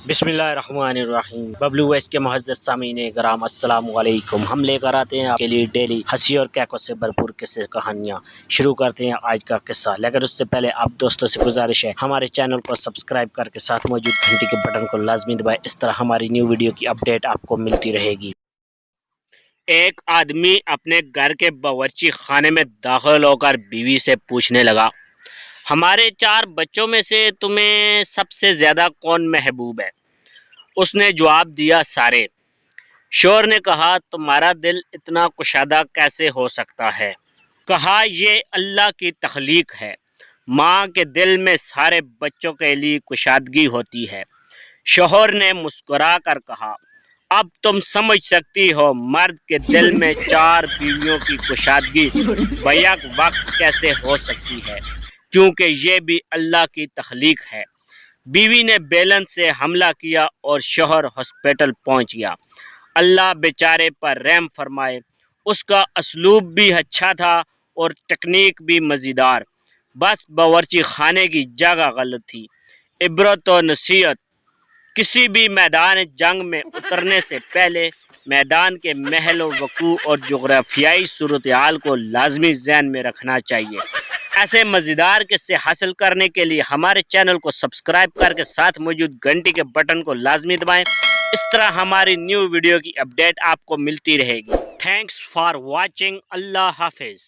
بسم اللہ الرحمن الرحیم۔ ببلو ویس کے معزز سامعین کرام السلام علیکم۔ ہم لے کر آتے ہیں آپ کے لیے ڈیلی ہنسی اور کیکوں سے بھرپور قصے کہانیاں۔ شروع کرتے ہیں آج کا قصہ، لیکن اس سے پہلے آپ دوستوں سے گزارش ہے ہمارے چینل کو سبسکرائب کر کے ساتھ موجود گھنٹی کے بٹن کو لازمی دبائیں، اس طرح ہماری نیو ویڈیو کی اپڈیٹ آپ کو ملتی رہے گی۔ ایک آدمی اپنے گھر کے باورچی خانے میں داخل ہو کر بیوی سے پوچھنے لگا، ہمارے 4 بچوں میں سے تمہیں سب سے زیادہ کون محبوب ہے؟ اس نے جواب دیا، سارے۔ شوہر نے کہا، تمہارا دل اتنا کشادہ کیسے ہو سکتا ہے؟ کہا، یہ اللہ کی تخلیق ہے۔ ماں کے دل میں سارے بچوں کے لیے کشادگی ہوتی ہے۔ شوہر نے مسکرا کر کہا، اب تم سمجھ سکتی ہو مرد کے دل میں 4 بیویوں کی کشادگی بیک وقت کیسے ہو سکتی ہے، کیونکہ یہ بھی اللہ کی تخلیق ہے۔ بیوی نے بیلن سے حملہ کیا اور شوہر ہاسپٹل پہنچ گیا۔ اللہ بیچارے پر رحم فرمائے، اس کا اسلوب بھی اچھا تھا اور ٹیکنیک بھی مزیدار، بس باورچی خانے کی جگہ غلط تھی۔ عبرت و نصیحت: کسی بھی میدان جنگ میں اترنے سے پہلے میدان کے محل وقوع اور جغرافیائی صورتحال کو لازمی ذہن میں رکھنا چاہیے۔ ایسے مزیدار قصے حاصل کرنے کے لیے ہمارے چینل کو سبسکرائب کر کے ساتھ موجود گھنٹی کے بٹن کو لازمی دبائیں، اس طرح ہماری نیو ویڈیو کی اپڈیٹ آپ کو ملتی رہے گی۔ Thanks for watching. اللہ حافظ۔